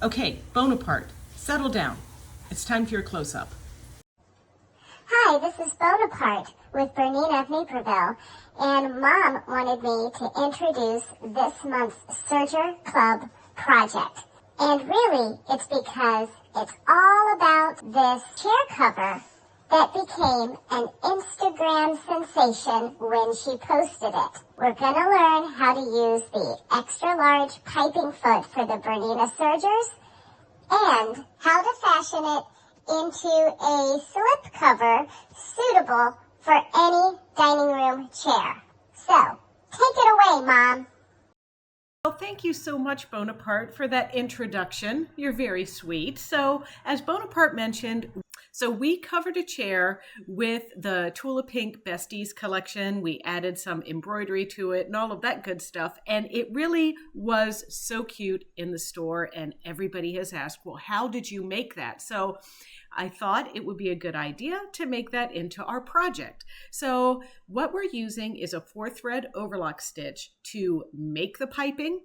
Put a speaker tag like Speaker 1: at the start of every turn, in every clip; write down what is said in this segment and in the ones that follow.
Speaker 1: Okay, Bonaparte, settle down. It's time for your close-up.
Speaker 2: Hi, this is Bonaparte with BERNINA of Naperville, and Mom wanted me to introduce this month's Serger Club project. And really, it's because it's all about this chair cover that became an Instagram sensation when she posted it. We're going to learn how to use the extra large piping foot for the BERNINA Sergers and how to fashion it into a slip cover suitable for any dining room chair. So, take it away, Mom.
Speaker 1: Well, thank you so much, Bonaparte, for that introduction. You're very sweet. So, as Bonaparte mentioned, we covered a chair with the Tula Pink Besties collection. We added some embroidery to it and all of that good stuff. And it really was so cute in the store. And everybody has asked, well, how did you make that? So I thought it would be a good idea to make that into our project. So what we're using is a 4-thread overlock stitch to make the piping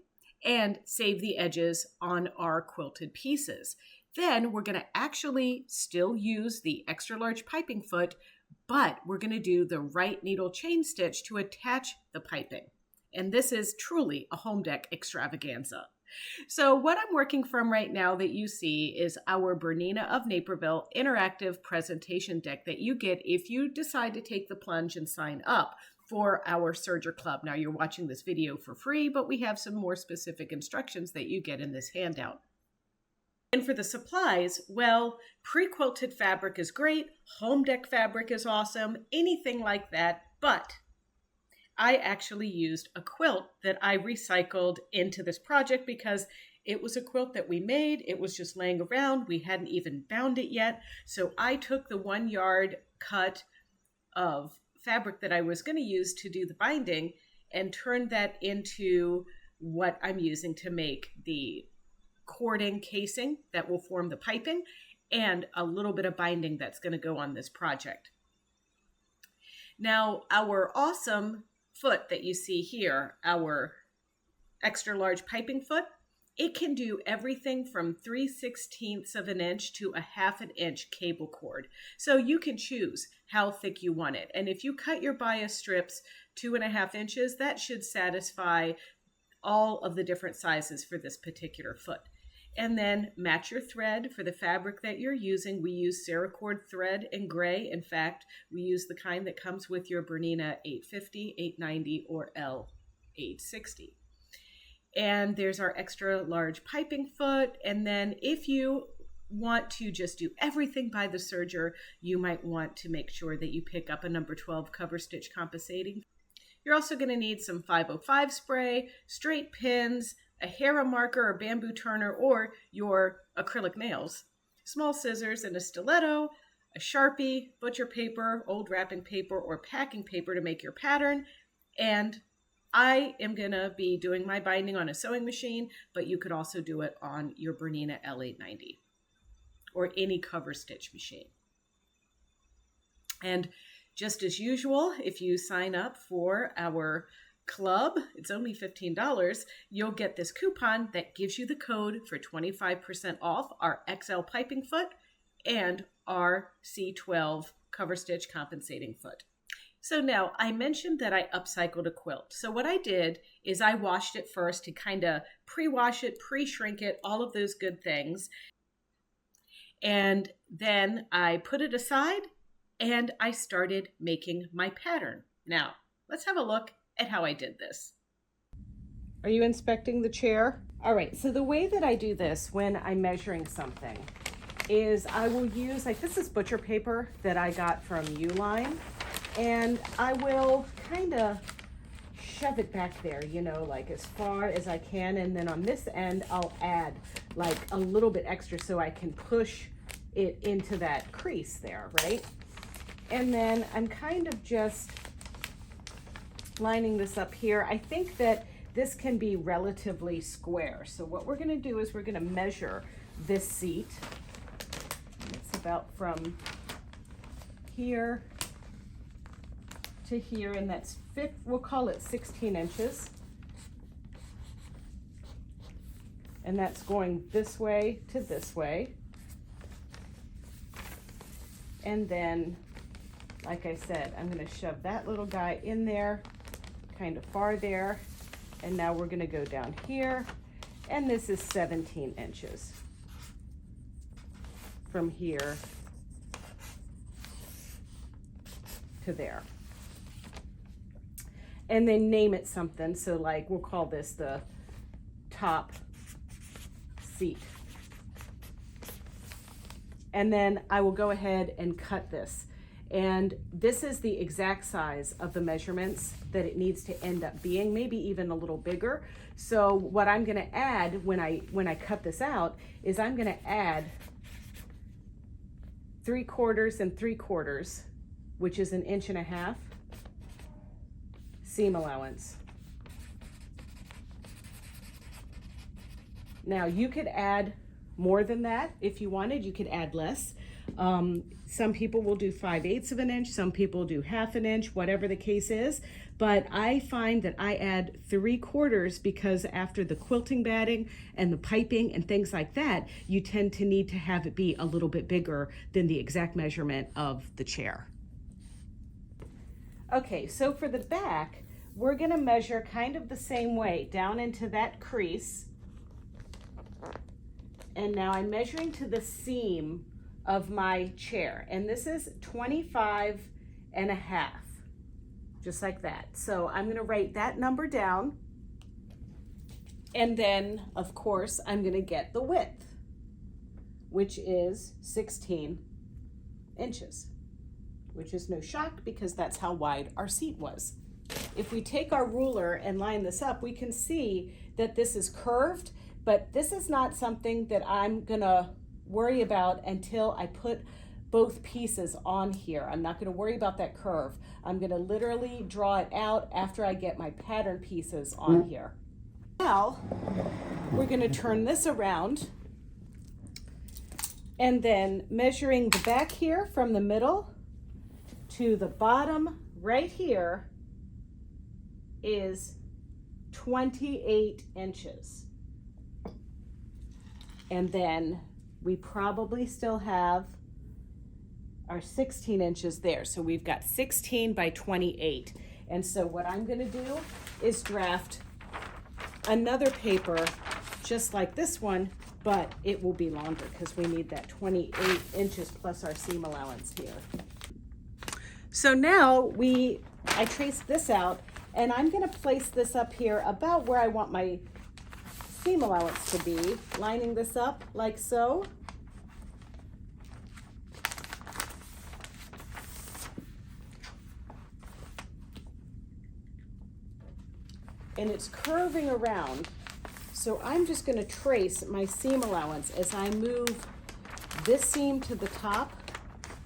Speaker 1: and save the edges on our quilted pieces. Then we're going to actually still use the extra large piping foot, but we're going to do the right needle chain stitch to attach the piping. And this is truly a home deck extravaganza. So what I'm working from right now that you see is our BERNINA of Naperville interactive presentation deck that you get if you decide to take the plunge and sign up for our Serger Club. Now you're watching this video for free, but we have some more specific instructions that you get in this handout. And for the supplies, well, pre-quilted fabric is great, home deck fabric is awesome, anything like that, but I actually used a quilt that I recycled into this project because it was a quilt that we made. It was just laying around. We hadn't even bound it yet. So I took the 1 yard cut of fabric that I was going to use to do the binding and turned that into what I'm using to make the cording casing that will form the piping and a little bit of binding that's going to go on this project. Now, our awesome foot that you see here, our extra large piping foot, it can do everything from 3/16 of an inch to a 1/2 inch cable cord. So you can choose how thick you want it. And if you cut your bias strips 2.5 inches, that should satisfy all of the different sizes for this particular foot. And then match your thread for the fabric that you're using. We use Ceracord thread in gray. In fact, we use the kind that comes with your BERNINA 850, 890, or L 860. And there's our extra large piping foot. And then if you want to just do everything by the serger, you might want to make sure that you pick up a number 12 cover stitch compensating. You're also going to need some 505 spray, straight pins, a Hera marker or bamboo turner, or your acrylic nails, small scissors and a stiletto, a Sharpie, butcher paper, old wrapping paper, or packing paper to make your pattern. And I am going to be doing my binding on a sewing machine, but you could also do it on your BERNINA L 890 or any cover stitch machine. And just as usual, if you sign up for our club, it's only $15, you'll get this coupon that gives you the code for 25% off our XL piping foot and our C12 cover stitch compensating foot. So now I mentioned that I upcycled a quilt. So what I did is I washed it first to kind of pre-wash it, pre-shrink it, all of those good things. And then I put it aside and I started making my pattern. Now, let's have a look at how I did this. Are you inspecting the chair? All right, so the way that I do this when I'm measuring something is I will use, like this is butcher paper that I got from Uline, and I will kind of shove it back there, you know, like as far as I can, and then on this end I'll add like a little bit extra so I can push it into that crease there, right? And then I'm kind of just lining this up here. I think that this can be relatively square. So what we're going to do is we're going to measure this seat. It's about from here to here, and that's we'll call it 16 inches. And that's going this way to this way. And then, like I said, I'm going to shove that little guy in there, kind of far there. And now we're going to go down here. And this is 17 inches from here to there. And then name it something. So like we'll call this the top seat. And then I will go ahead and cut this. And this is the exact size of the measurements that it needs to end up being, maybe even a little bigger. So what I'm gonna add when I cut this out is I'm gonna add 3/4 and 3/4, which is 1.5 inches seam allowance. Now you could add more than that if you wanted. You could add less. Some people will do 5/8 of an inch, some people do 1/2 inch, whatever the case is. But I find that I add 3/4 because after the quilting batting and the piping and things like that, you tend to need to have it be a little bit bigger than the exact measurement of the chair. Okay, so for the back, we're gonna measure kind of the same way down into that crease. And now I'm measuring to the seam of my chair. And this is 25.5, just like that. So I'm gonna write that number down. And then, of course, I'm gonna get the width, which is 16 inches, which is no shock because that's how wide our seat was. If we take our ruler and line this up, we can see that this is curved, but this is not something that I'm gonna worry about until I put both pieces on here. I'm not gonna worry about that curve. I'm gonna literally draw it out after I get my pattern pieces on here. Now, we're gonna turn this around and then measuring the back here from the middle to the bottom right here is 28 inches. And then we probably still have our 16 inches there. So we've got 16 by 28. And so what I'm gonna do is draft another paper just like this one, but it will be longer because we need that 28 inches plus our seam allowance here. So now I traced this out, and I'm gonna place this up here about where I want my seam allowance to be, lining this up like so. And it's curving around, so I'm just gonna trace my seam allowance as I move this seam to the top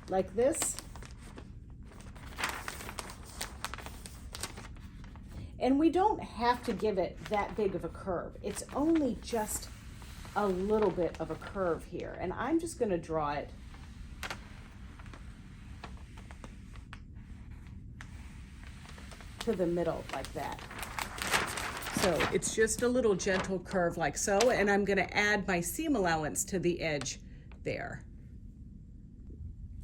Speaker 1: like this. And we don't have to give it that big of a curve. It's only just a little bit of a curve here. And I'm just gonna draw it to the middle like that. So it's just a little gentle curve like so. And I'm gonna add my seam allowance to the edge there.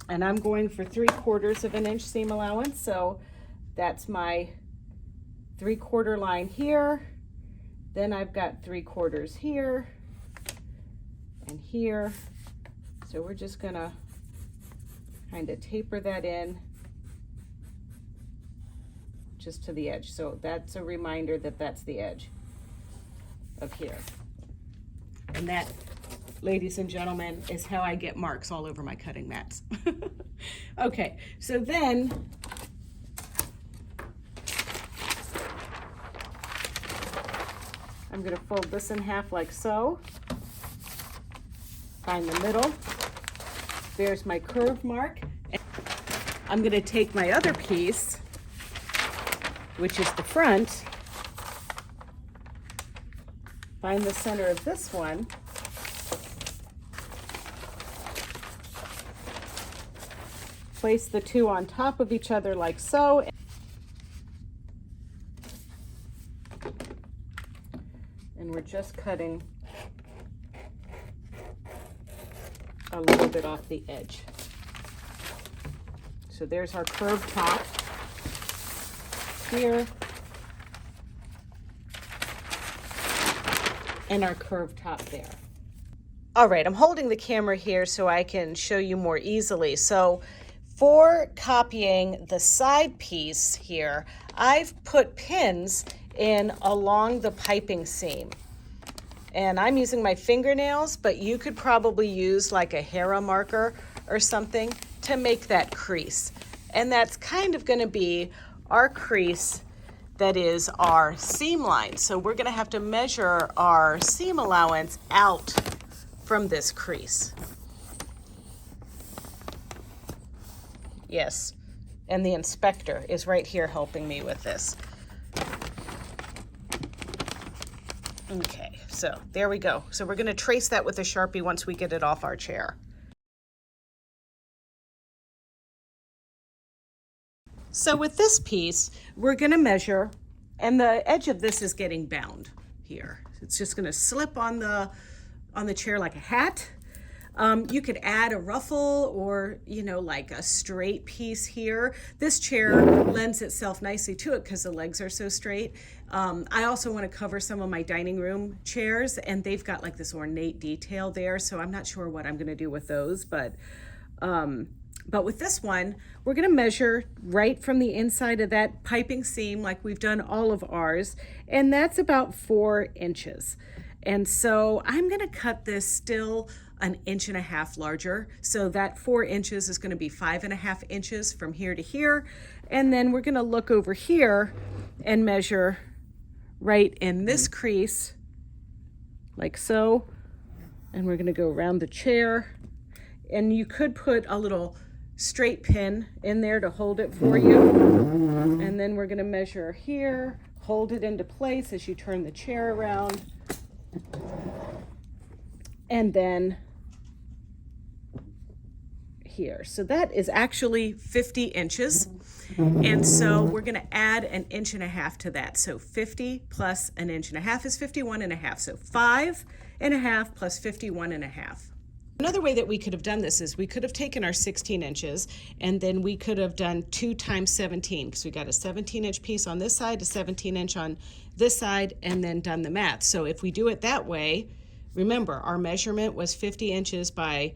Speaker 1: And I'm going for 3/4 of an inch seam allowance. So that's my 3/4 line here, then I've got 3/4 here and here. So we're just gonna kind of taper that in just to the edge. So that's a reminder that that's the edge of here. And that, ladies and gentlemen, is how I get marks all over my cutting mats. Okay, so then I'm gonna fold this in half like so. Find the middle. There's my curve mark. I'm gonna take my other piece, which is the front, find the center of this one, place the two on top of each other like so. And we're just cutting a little bit off the edge. So there's our curved top here, and our curved top there. All right, I'm holding the camera here so I can show you more easily. So for copying the side piece here, I've put pins in along the piping seam. And I'm using my fingernails, but you could probably use like a Hera marker or something to make that crease. And that's kind of gonna be our crease that is our seam line. So we're gonna have to measure our seam allowance out from this crease. Yes, and the inspector is right here helping me with this. Okay, so there we go. So we're gonna trace that with a Sharpie once we get it off our chair. So with this piece, we're gonna measure, and the edge of this is getting bound here. It's just gonna slip on the chair like a hat. You could add a ruffle or, like a straight piece here. This chair lends itself nicely to it because the legs are so straight. I also want to cover some of my dining room chairs, and they've got like this ornate detail there, so I'm not sure what I'm going to do with those, but with this one, we're going to measure right from the inside of that piping seam like we've done all of ours, and that's about 4 inches. And so I'm going to cut this still 1.5 inches larger. So that 4 inches is going to be 5.5 inches from here to here. And then we're going to look over here and measure right in this crease, like so. And we're going to go around the chair. And you could put a little straight pin in there to hold it for you. And then we're going to measure here, hold it into place as you turn the chair around. And then here. So that is actually 50 inches. And so we're going to add 1.5 inches to that. So 50 plus 1.5 inches is 51.5. So 5.5 plus 51.5. Another way that we could have done this is we could have taken our 16 inches and then we could have done 2 times 17 because we got a 17-inch piece on this side, a 17-inch on this side, and then done the math. So if we do it that way, remember our measurement was 50 inches by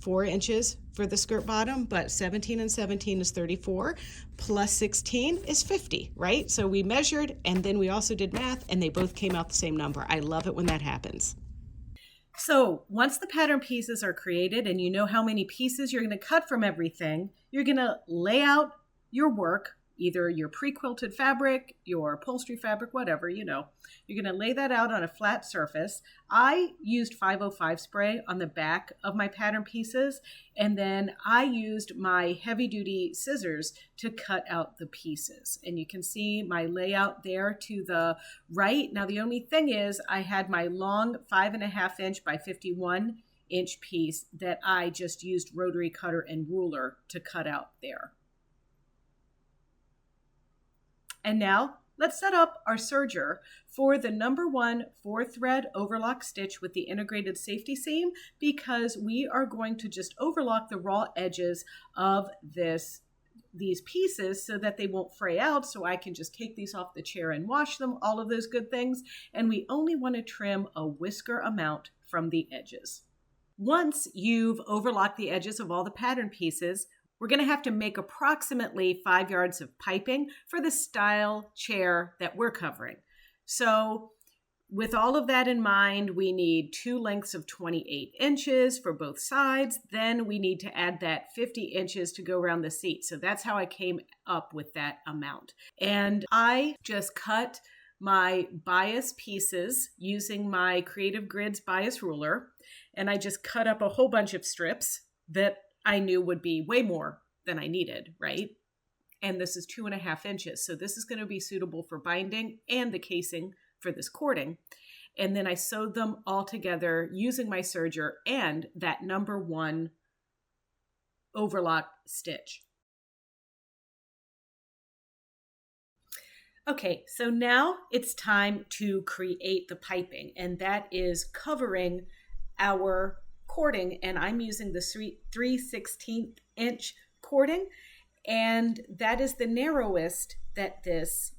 Speaker 1: 4 inches for the skirt bottom, but 17 and 17 is 34, plus 16 is 50, right? So we measured and then we also did math and they both came out the same number. I love it when that happens. So once the pattern pieces are created and you know how many pieces you're going to cut from everything, you're going to lay out your work, either your pre-quilted fabric, your upholstery fabric, whatever, You're going to lay that out on a flat surface. I used 505 spray on the back of my pattern pieces, and then I used my heavy-duty scissors to cut out the pieces. And you can see my layout there to the right. Now, the only thing is I had my long 5.5 inch by 51 inch piece that I just used rotary cutter and ruler to cut out there. And now let's set up our serger for the number 1 4-thread overlock stitch with the integrated safety seam, because we are going to just overlock the raw edges of these pieces so that they won't fray out, so I can just take these off the chair and wash them, all of those good things. And we only want to trim a whisker amount from the edges. Once you've overlocked the edges of all the pattern pieces, we're going to have to make approximately 5 yards of piping for the style chair that we're covering. So with all of that in mind, we need 2 lengths of 28 inches for both sides. Then we need to add that 50 inches to go around the seat. So that's how I came up with that amount. And I just cut my bias pieces using my Creative Grids bias ruler. And I just cut up a whole bunch of strips that I knew would be way more than I needed, right? And this is 2.5 inches. So this is going to be suitable for binding and the casing for this cording. And then I sewed them all together using my serger and that number 1 overlock stitch. Okay, so now it's time to create the piping, and that is covering our cording, and I'm using the 3/16 inch cording, and that is the narrowest that this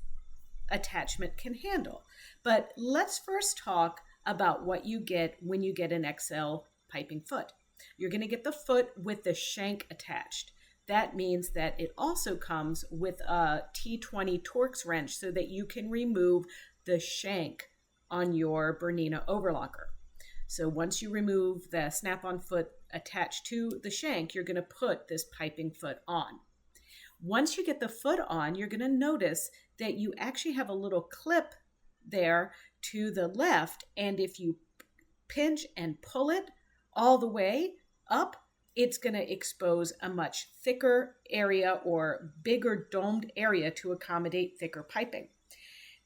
Speaker 1: attachment can handle. But let's first talk about what you get when you get an XL piping foot. You're going to get the foot with the shank attached. That means that it also comes with a T20 Torx wrench so that you can remove the shank on your Bernina overlocker. So once you remove the snap-on foot attached to the shank, you're going to put this piping foot on. Once you get the foot on, you're going to notice that you actually have a little clip there to the left, and if you pinch and pull it all the way up, it's going to expose a much thicker area or bigger domed area to accommodate thicker piping.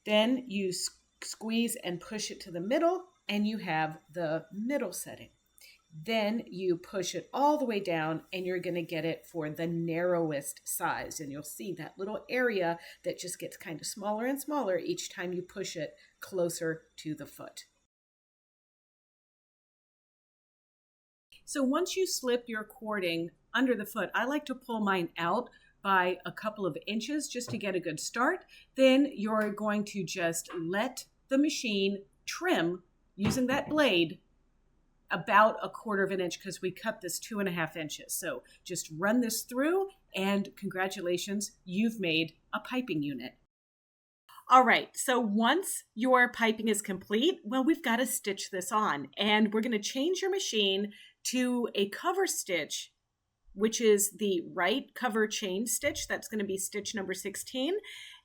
Speaker 1: Then you squeeze and push it to the middle, and you have the middle setting. Then you push it all the way down, and you're going to get it for the narrowest size. And you'll see that little area that just gets kind of smaller and smaller each time you push it closer to the foot. So once you slip your cording under the foot, I like to pull mine out by a couple of inches just to get a good start. Then you're going to just let the machine trim using that blade about 1/4 inch, because we cut this 2.5 inches. So just run this through, and congratulations, you've made a piping unit. All right, so once your piping is complete, well, we've got to stitch this on, and we're going to change your machine to a cover stitch, which is the right cover chain stitch. That's going to be stitch number 16.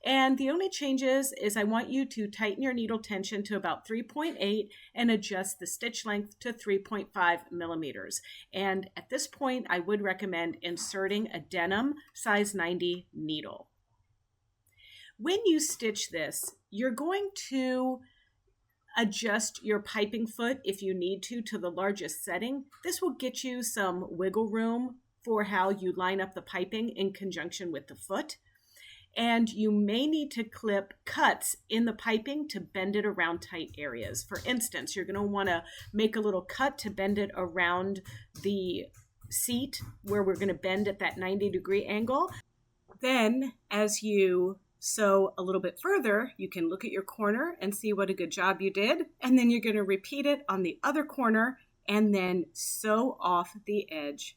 Speaker 1: And the only changes is I want you to tighten your needle tension to about 3.8 and adjust the stitch length to 3.5 millimeters. And at this point, I would recommend inserting a denim size 90 needle. When you stitch this, you're going to adjust your piping foot if you need to the largest setting. This will get you some wiggle room for how you line up the piping in conjunction with the foot. And you may need to clip cuts in the piping to bend it around tight areas. For instance, you're going to want to make a little cut to bend it around the seat where we're going to bend at that 90-degree angle. Then as you sew a little bit further, you can look at your corner and see what a good job you did. And then you're going to repeat it on the other corner and then sew off the edge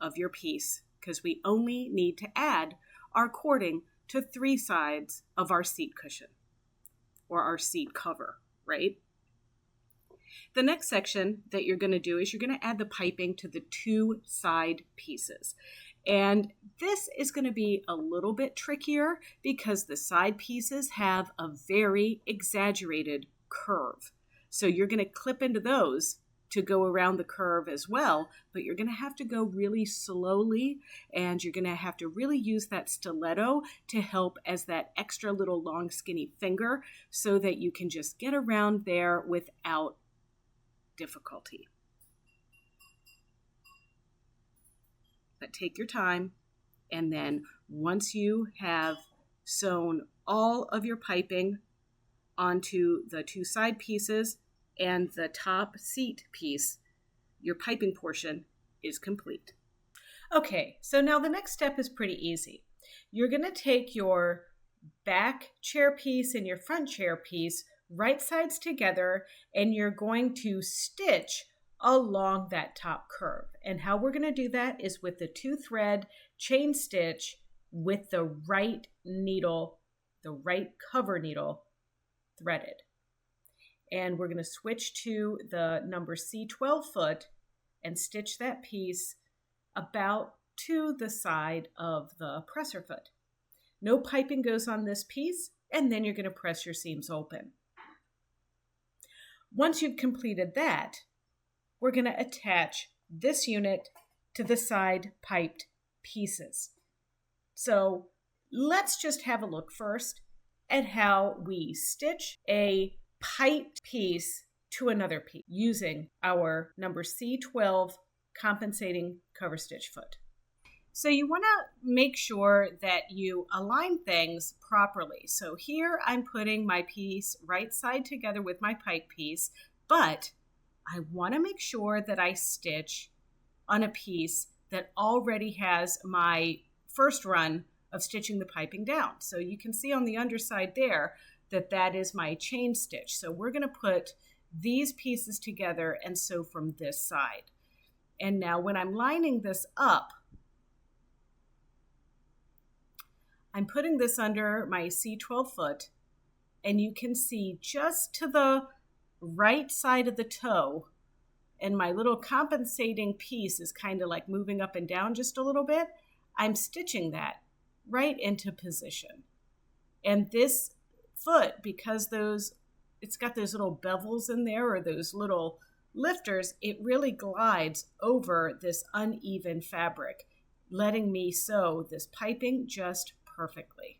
Speaker 1: of your piece, because we only need to add our cording to 3 sides of our seat cushion or our seat cover, right? The next section that you're going to do is you're going to add the piping to the 2 side pieces. And this is going to be a little bit trickier because the side pieces have a very exaggerated curve. So you're going to clip into those to go around the curve as well, but you're going to have to go really slowly, and you're going to have to really use that stiletto to help as that extra little long skinny finger so that you can just get around there without difficulty. But take your time, and then once you have sewn all of your piping onto the 2 side pieces and the top seat piece, your piping portion is complete. Okay, so now the next step is pretty easy. You're going to take your back chair piece and your front chair piece, right sides together, and you're going to stitch along that top curve. And how we're going to do that is with the 2-thread chain stitch with the right needle, the right cover needle threaded. And we're going to switch to the number C12 foot and stitch that piece about to the side of the presser foot. No piping goes on this piece, and then you're going to press your seams open. Once you've completed that, we're going to attach this unit to the side piped pieces. So let's just have a look first at how we stitch a piped piece to another piece using our number C12 compensating cover stitch foot. So you want to make sure that you align things properly. So here I'm putting my piece right side together with my pipe piece, but I want to make sure that I stitch on a piece that already has my first run of stitching the piping down. So you can see on the underside there that that is my chain stitch. So we're going to put these pieces together and sew from this side. And now when I'm lining this up, I'm putting this under my C12 foot, and you can see just to the right side of the toe, and my little compensating piece is kind of like moving up and down just a little bit. I'm stitching that right into position. And this foot, because it's got those little bevels in there, or those little lifters, it really glides over this uneven fabric, letting me sew this piping just perfectly.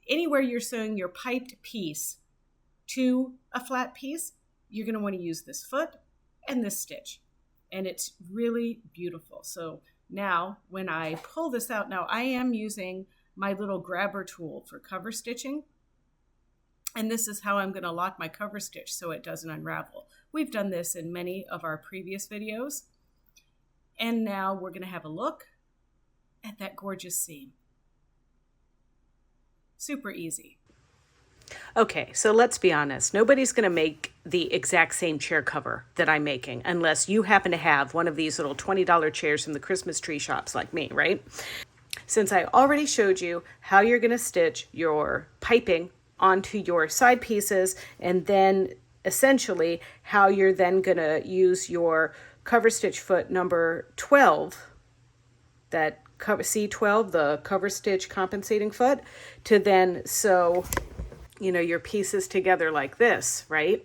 Speaker 1: Anywhere you're sewing your piped piece to a flat piece, you're going to want to use this foot and this stitch, and it's really beautiful. So now when I pull this out, now I am using my little grabber tool for cover stitching, and this is how I'm going to lock my cover stitch so it doesn't unravel. We've done this in many of our previous videos. And now we're going to have a look at that gorgeous seam. Super easy.
Speaker 3: Okay, so let's be honest. Nobody's going to make the exact same chair cover that I'm making unless you happen to have one of these little $20 chairs from the Christmas tree shops like me, right? Since I already showed you how you're going to stitch your piping onto your side pieces, and then essentially how you're then going to use your cover stitch foot number 12, that cover C12, the cover stitch compensating foot, to then sew, your pieces together like this, right?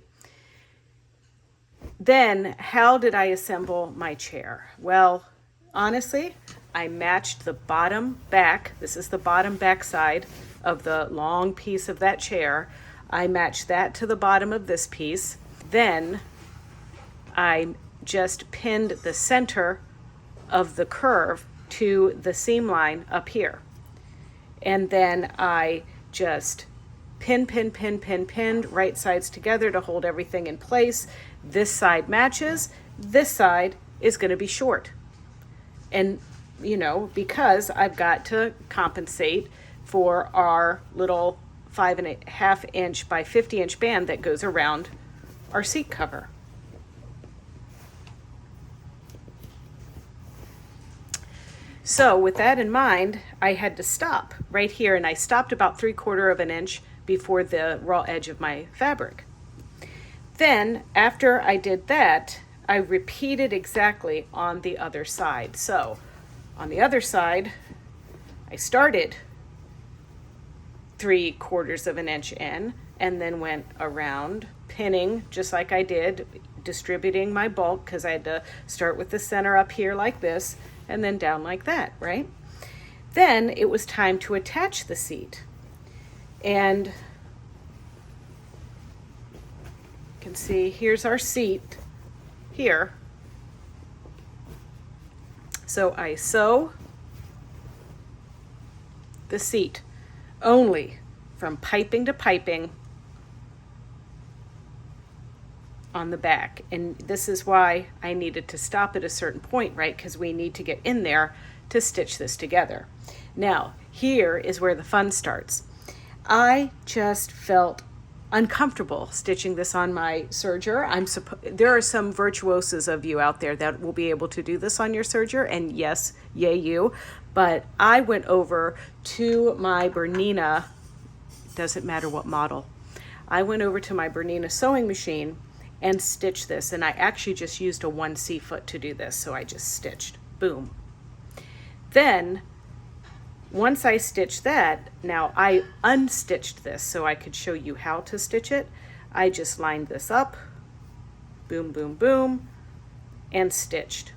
Speaker 3: Then how did I assemble my chair? Well, honestly, I matched the bottom back. This is the bottom back side of the long piece of that chair. I matched that to the bottom of this piece. Then I just pinned the center of the curve to the seam line up here. And then I just pinned right sides together to hold everything in place. This side matches, this side is going to be short. And, because I've got to compensate for our little 5.5 inch by 50 inch band that goes around our seat cover. So with that in mind, I had to stop right here, and I stopped about 3/4 of an inch before the raw edge of my fabric. Then after I did that, I repeated exactly on the other side. So on the other side, I started 3/4 of an inch in, and then went around pinning just like I did, distributing my bulk, because I had to start with the center up here like this and then down like that, right? Then it was time to attach the seat. And you can see here's our seat here. So I sew the seat only from piping to piping on the back. And this is why I needed to stop at a certain point, right? Because we need to get in there to stitch this together. Now, here is where the fun starts. I just felt uncomfortable stitching this on my serger. There are some virtuosos of you out there that will be able to do this on your serger, and yes, yay you. But I went over to my Bernina, doesn't matter what model, I went over to my Bernina sewing machine and stitched this, and I actually just used a 1C foot to do this, so I just stitched, boom. Then once I stitched that, now I unstitched this so I could show you how to stitch it. I just lined this up, boom, boom, boom, and stitched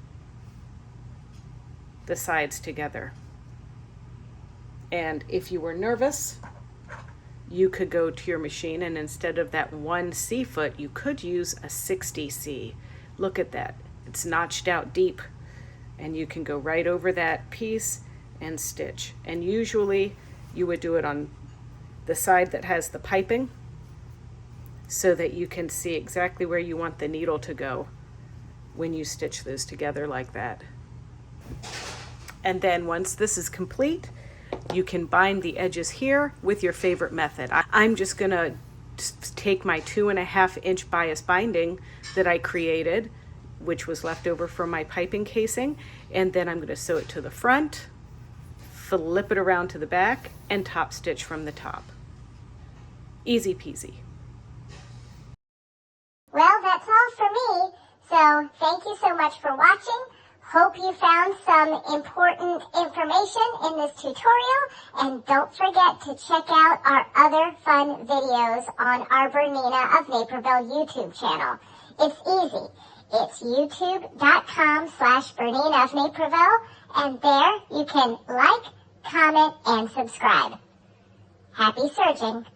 Speaker 3: the sides together. And if you were nervous, you could go to your machine, and instead of that 1C foot, you could use a 60C. Look at that. It's notched out deep, and you can go right over that piece and stitch. And usually you would do it on the side that has the piping, so that you can see exactly where you want the needle to go when you stitch those together like that. And then once this is complete, you can bind the edges here with your favorite method. I'm just gonna take my 2.5-inch bias binding that I created, which was left over from my piping casing, and then I'm gonna sew it to the front, flip it around to the back, and top stitch from the top. Easy peasy.
Speaker 2: Well, that's all for me. So thank you so much for watching. Hope you found some important information in this tutorial, and don't forget to check out our other fun videos on our Bernina of Naperville YouTube channel. It's easy. It's youtube.com/Bernina of Naperville, and there you can like, comment, and subscribe. Happy serging!